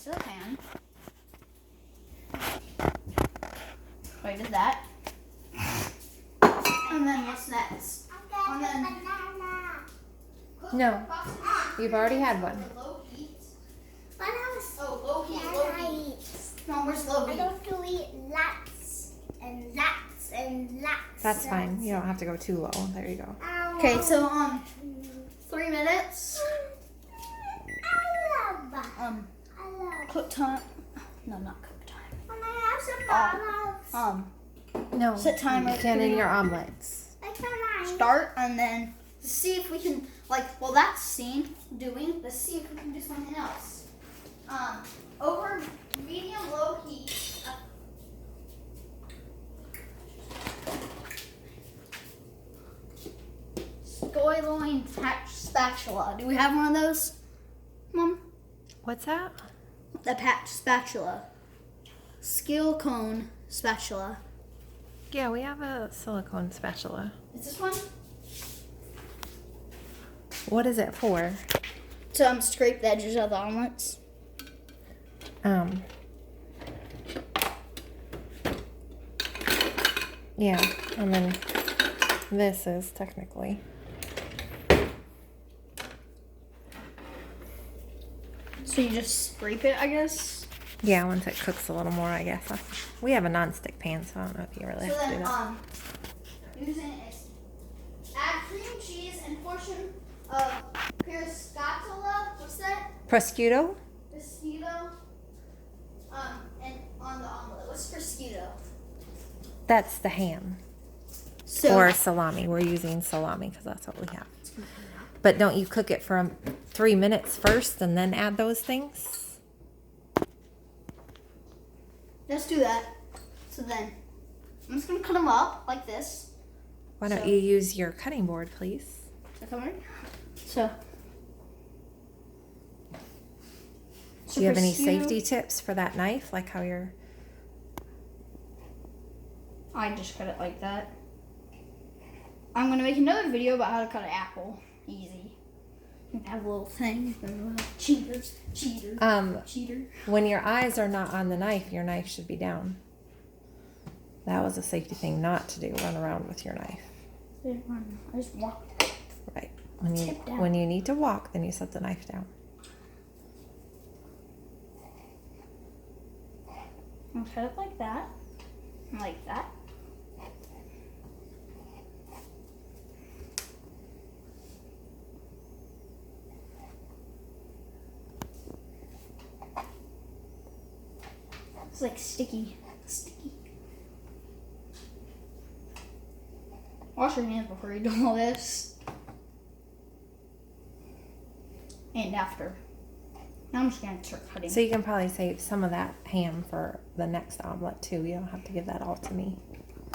to the pan. I did that. And then what's next? And then No, you've already had one. low heat. But I was Oh, low heat. Mom, where's low I heat? don't do eat lots and lots and lots. That's fine. You don't have to go too low. There you go. Okay, so 3 minutes. I love. Cook time. No, not cook time. When I have some bottles. No, Set timer you can in to- your omelets. I can Start and then see if we can well that's seen doing. Let's see if we can do something else. Over medium low heat. Skyline patch spatula. Do we have one of those, Mom? What's that? The patch spatula. Skill cone spatula. Yeah, we have a silicone spatula. Is this one? What is it for? To scrape the edges of the omelets. Yeah, and then this is technically. So you just scrape it, I guess. Yeah, once it cooks a little more, I guess. We have a non-stick pan, so I don't know if you really So have to do then, that. using it, add cream cheese and portion of periscatula. What's that? Prosciutto? Prosciutto. And on the omelet. What's prosciutto? That's the ham. So Or salami. We're using salami because that's what we have. But don't you cook it for 3 minutes first and then add those things? let's do that. So then, I'm just gonna cut them up like this. Why don't So- you use your cutting board, please? So. Do you have any prosciutto- safety tips for that knife? Like how you're... I just cut it like that. I'm gonna make another video about how to cut an apple. Easy. You can have a little thing. Cheaters. Cheater. When your eyes are not on the knife, your knife should be down. That was a safety thing not to do. Run around with your knife. I just walk. Right. Tip down. When you need to walk, then you set the knife down. I'll cut it like that. And like that. It's like sticky. Sticky. Wash your hands before you do all this. And after. Now I'm just gonna start cutting. So you can probably save some of that ham for the next omelet too. You don't have to give that all to me.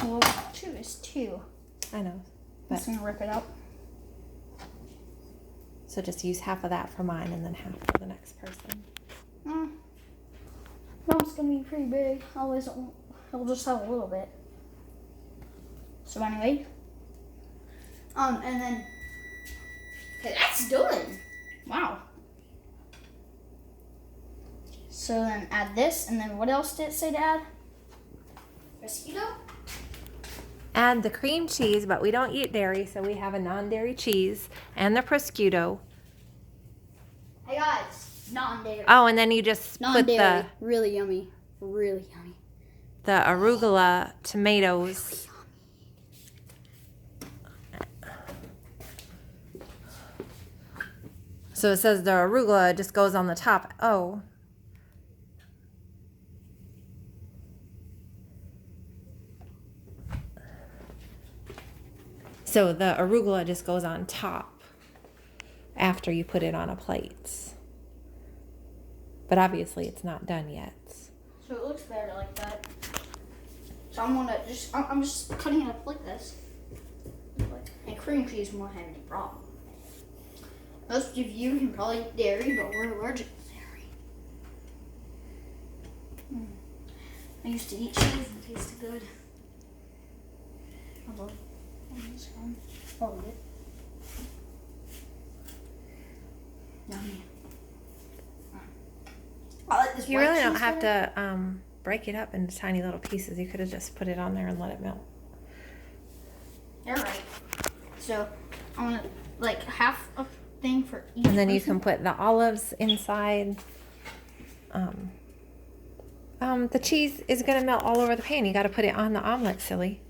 Well, two is two. I know. I'm But, just gonna rip it up. so just use half of that for mine and then half for the next person. Mom's gonna be pretty big. I'll just have a little bit. So anyway. And then okay, that's done. Wow. So then add this, and then what else did it say to add? Mosquito? Add the cream cheese, but we don't eat dairy, so we have a non-dairy cheese and the prosciutto. Hey guys, non-dairy. Oh, and then you just put Non-dairy. Really yummy. Really yummy. the arugula tomatoes. So it says the arugula just goes on the top. Oh. So the arugula just goes on top after you put it on a plate. But obviously it's not done yet. So it looks better like that. So I'm just cutting it up like this. And cream cheese won't have any problem. Most of you can probably eat dairy, but we're allergic to dairy. I used to eat cheese and it tasted good. I love this one. Hold it. Yummy. I like this You white really don't cheese have there. to break it up into tiny little pieces. You could have just put it on there and let it melt. You're right. So I want like half a thing for each. And then you person. can put the olives inside. The cheese is gonna melt all over the pan. You got to put it on the omelet, silly.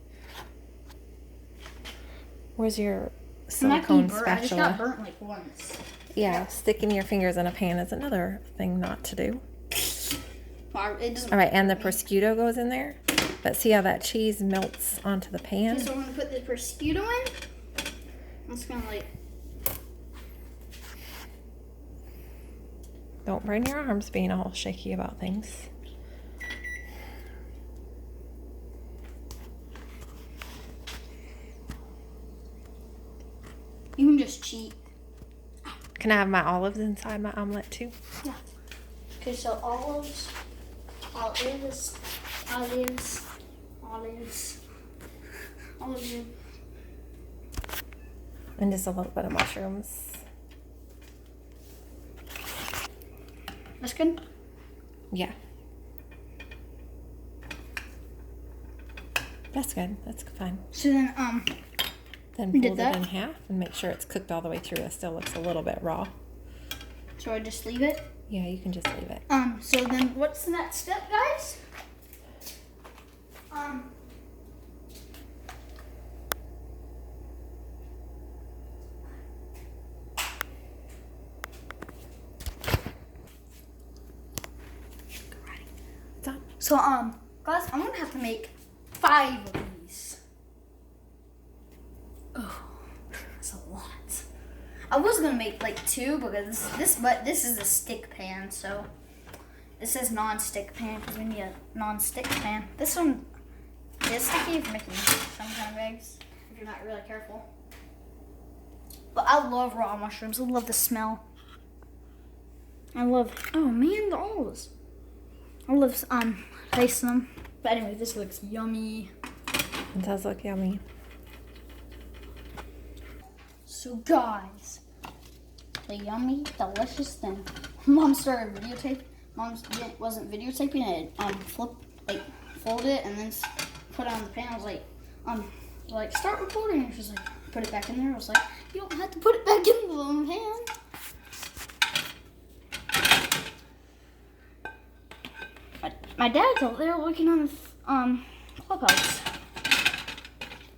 Where's your Might be silicone burnt. I just got spatula? burnt like once. Yeah, sticking your fingers in a pan is another thing not to do. Well, it doesn't. All right, and the hurt me. prosciutto goes in there. But see how that cheese melts onto the Okay, pan? so I'm gonna put the prosciutto in. I'm just gonna like. Don't burn your arms being all shaky about things. You can just cheat. Can I have my olives inside my omelet too? Yeah. Okay, so olives, olives. And just a little bit of mushrooms. That's good. Yeah. That's good. That's fine. So then, Then We did fold it that? in half and make sure it's cooked all the way through. It still looks a little bit raw. so I just leave it. Yeah, you can just leave it. So then what's the next step, guys? Done. So, guys, I'm gonna have to make 5 of these. Oh, that's a lot. I was gonna make like 2 because this is a stick pan, so it says non-stick pan because we need a non-stick pan. This one is sticky if you're making some kind of eggs, if you're not really careful. But I love raw mushrooms. I love the smell. Oh man, the olives. I love tasting them. But anyway, this looks yummy. It does look yummy. So guys, the yummy, delicious thing. Mom started videotape. Wasn't videotaping it. Fold it and then put it on the pan. I was like, start recording. And she was like, put it back in there. I was like, you don't have to put it back in the pan. My dad's out there looking on the Clubhouse.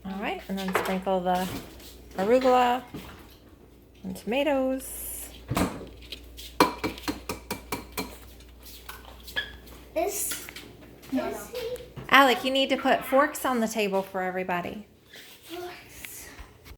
All right, and then sprinkle the arugula and tomatoes. Is No. he? Alec, you need to put forks on the table for everybody.